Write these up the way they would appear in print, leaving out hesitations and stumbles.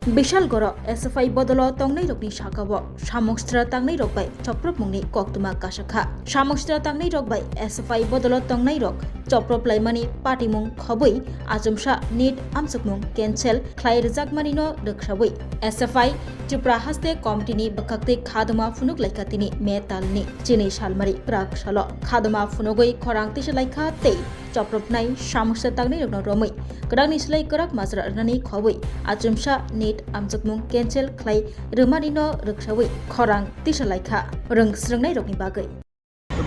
Bishalgoro SFI Bodolo Tongnai Rokni Shakabo Shamokstra Tangnai Rok by Choprop Mungni Koktuma Kashaka Shamokstra Tangnai Rok by SFI Bodolo Tongnai Rok Choprop Laimani Patimung Khobui Ajumsha Need Amsukmung Cancel Klai Rizak Marino Rukshabui SFI Tripura Haste Komtini Bakakte Khaduma Funuk Laikatini Metalni Chini Shalmari Prak Shalo Khaduma Funogoi Korang Tisha Te Choprop Nai Shamokstra Tangnai Rok Romui Kadang Nislai Korak Mazra Nani Khobui Ajumsha Need Amsukmung Cancel Klai Rumarino Rukshabui Korang Tisha Laika Rung Srungnai Rokni Bagai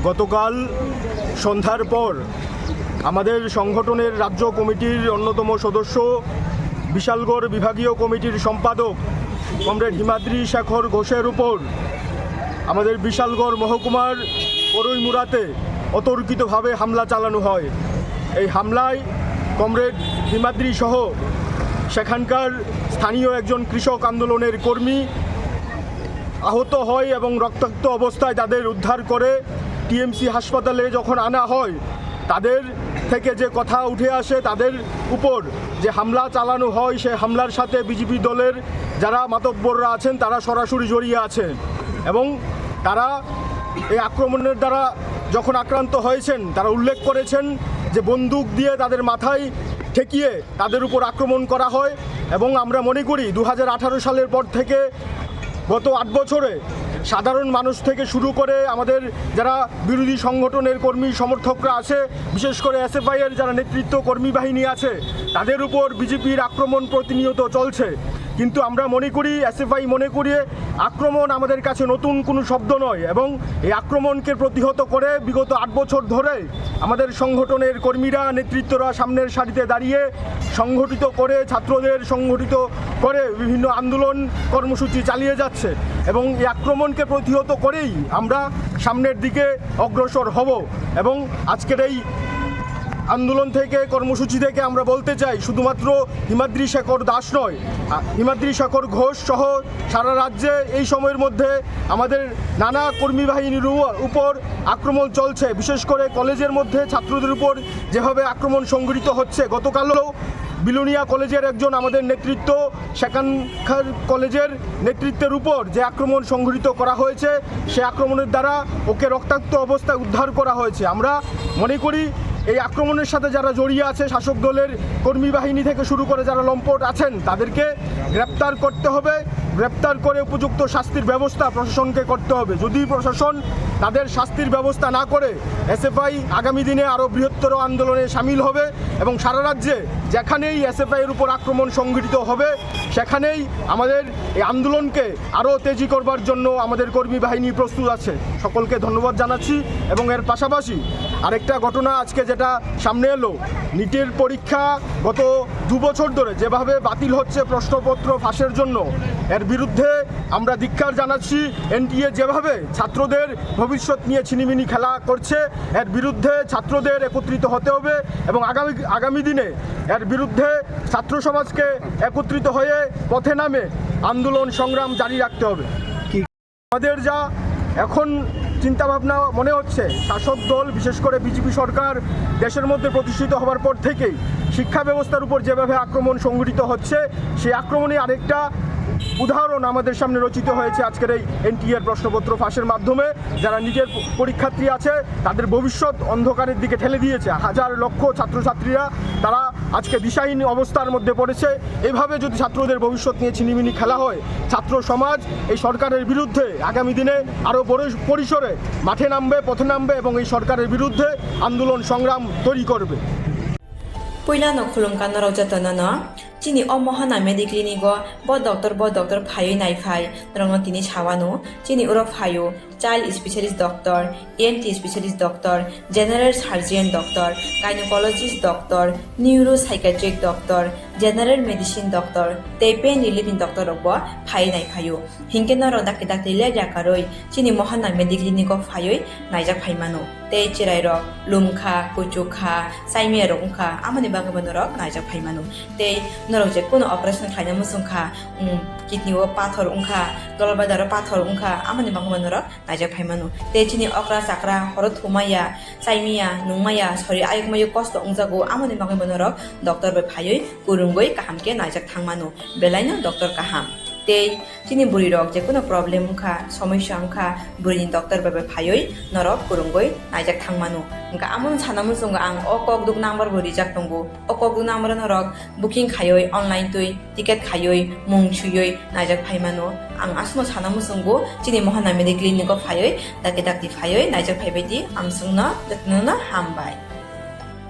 গতকাল সন্ধ্যার পর আমাদের সংগঠনের রাজ্য কমিটির অন্যতম সদস্য বিশালগড় বিভাগীয় কমিটির সম্পাদক কমরেড হিমাদ্রি শেখর ঘোষের উপর আমাদের বিশালগড় মহকুমার পরৈমুড়াতে অতর্কিতভাবে হামলা চালানো হয়। এই হামলায় কমরেড হিমাদ্রি সহ সেখানকার স্থানীয় একজন কৃষক আন্দোলনের কর্মী আহত হয় এবং রক্তাক্ত অবস্থায় তাদের উদ্ধার করে টিএমসি হাসপাতালে যখন আনা হয় তাদের থেকে যে কথা উঠে আসে তাদের উপর যে হামলা চালানো হয় সেই হামলার সাথে বিজেপি দলের যারা মাতব্বররা আছেন তারা সরাসরি জড়িয়ে আছেন এবং তারা এই আক্রমণের দ্বারা যখন আক্রান্ত হয়েছেন তারা উল্লেখ করেছেন যে বন্দুক দিয়ে তাদের মাথায় ঠেকিয়ে তাদের উপর আক্রমণ করা হয় এবং আমরা মনে করি 2018 সালের পর থেকে গত 8 বছরে সাধারণ মানুষ থেকে শুরু করে আমাদের যারা বিরোধী সংগঠনের কর্মী সমর্থকরা আছে বিশেষ করে এসএফআই এর যারা নেতৃত্ব কর্মী বাহিনী আছে তাদের উপর বিজেপির আক্রমণ প্রতিনিয়ত চলছে। কিন্তু আমরা মনে করি এসএফআই মনে করি আক্রমণ আমাদের কাছে নতুন কোনো শব্দ নয় এবং এই আক্রমণকে প্রতিহত করে বিগত 8 বছর ধরে আমাদের সংগঠনের কর্মীরা নেতৃত্বরা সামনের সারিতে দাঁড়িয়ে সংগঠিত করে ছাত্রদের সংগঠিত করে বিভিন্ন আন্দোলন কর্মসূচি চালিয়ে যাচ্ছে এবং এই আক্রমণকে প্রতিহত করেই আমরা সামনের দিকে অগ্রসর হব এবং আজকের এই আন্দোলন থেকে কর্মসূচি থেকে আমরা বলতে চাই শুধুমাত্র হিমাদ্রি শেখর দাস নয় হিমাদ্রি শেখর ঘোষ সহ সারা রাজ্যে এই সময়ের মধ্যে আমাদের নানা কর্মী বাহিনীর উপর আক্রমণ চলছে। বিশেষ করে কলেজের মধ্যে ছাত্রদের উপর যেভাবে আক্রমণ সংঘটিত হচ্ছে গতকালও বিলোনিয়া কলেজের একজন আমাদের নেতৃত্ব সেখানকার কলেজের নেতৃত্বের উপর যে আক্রমণ সংঘটিত করা হয়েছে সে আক্রমণের দ্বারা ওকে রক্তাক্ত অবস্থায় উদ্ধার করা হয়েছে। আমরা মনে করি এই আক্রমণের সাথে যারা জড়িয়ে আছে শাসক দলের কর্মী বাহিনী থেকে শুরু করে যারা লম্পট আছেন তাদেরকে গ্রেপ্তার করতে হবে, গ্রেপ্তার করে উপযুক্ত শাস্তির ব্যবস্থা প্রশাসনকে করতে হবে। যদি প্রশাসন তাদের শাস্তির ব্যবস্থা না করে এসএফআই আগামী দিনে আরও বৃহত্তর আন্দোলনে সামিল হবে এবং সারা রাজ্যে যেখানেই এসএফআই এর উপর আক্রমণ সংঘটিত হবে সেখানেই আমাদের এই আন্দোলনকে আরও তেজি করবার জন্য আমাদের কর্মী বাহিনী প্রস্তুত আছে। সকলকে ধন্যবাদ জানাচ্ছি এবং এর পাশাপাশি আরেকটা ঘটনা আজকে যেটা সামনে এলো নিটের পরীক্ষা গত 2 বছর ধরে যেভাবে বাতিল হচ্ছে প্রশ্নপত্র ফাঁসের জন্য এর বিরুদ্ধে আমরা ধিক্কার জানাচ্ছি। এনটিএ যেভাবে ছাত্রদের ভবিষ্যৎ নিয়ে ছিনিমিনি খেলা করছে এর বিরুদ্ধে ছাত্রদের একত্রিত হতে হবে এবং আগামী দিনে এর বিরুদ্ধে ছাত্র সমাজকে একত্রিত হয়ে পথে নামে আন্দোলন সংগ্রাম জারি রাখতে হবে। আমাদের যা এখন চিন্তাভাবনা মনে হচ্ছে শাসক দল বিশেষ করে বিজেপি সরকার দেশের মধ্যে প্রতিষ্ঠিত হওয়ার পর থেকেই শিক্ষা ব্যবস্থার উপর যেভাবে আক্রমণ সংঘটিত হচ্ছে সেই আক্রমণে আরেকটা উদাহরণ আমাদের সামনে রচিত হয়েছে আজকের এই এনটিএর প্রশ্নপত্র ফাঁসের মাধ্যমে। যারা নিজের পরীক্ষার্থী আছে তাদের ভবিষ্যৎ অন্ধকারের দিকে ঠেলে দিয়েছে। হাজার লক্ষ ছাত্রছাত্রীরা তারা আজকে দিশাহীন অবস্থার মধ্যে পড়েছে। এভাবে যদি ছাত্রদের ভবিষ্যৎ নিয়ে ছিনিমিনি খেলা হয় ছাত্র সমাজ এই সরকারের বিরুদ্ধে আগামী দিনে আরও বড় পরিসরে মাঠে নামবে, পথে নামবে এবং এই সরকারের বিরুদ্ধে আন্দোলন সংগ্রাম তৈরি করবে। Puilano khulungkan rojatana no chini omohana mediclinigo bo doctor phayo nai phai rongno tini chawano chini uro phayo child specialist doctor, ENT specialist doctor, general surgeon doctor, gynecologist doctor, neuropsychiatric doctor, general medicine doctor, pain relieving doctor robo phai nai phayo hingkeno ro dakte le jakaroi chini mohana mediclinigo phayo naijak phaimano te chirai ro lumkha kuchukha saime ro ungkha amani bagabano ro naijak phaimano te norok je kono operation khaina musungkha kidney o pathor ungkha dolbadaro pathor ungkha amani bagabano ro naijak phaimano te chini okra sakra horot thumaya saimia nungmaya sori ayukmayu kosto ungjago amoni magai monorok doctor bai phaioi kurungoi kahamke naijak thangmano belaino doctor kaham tei chini buri rok je kono problem ungkha সমস্যা ungkha burini doctor bai phaioi norok kurungoi naijak thangmano ungka amon sanamu sunga ang okok duk number bo rijak tongo okok duk number norok booking khaioi online tui ticket khaioi mung chuyoi naijak phaimano ang asmo sanamu sungo chini mohana medical clinic phaioi dake dakti phaioi naijak phaibai di amsungna datnuna hambai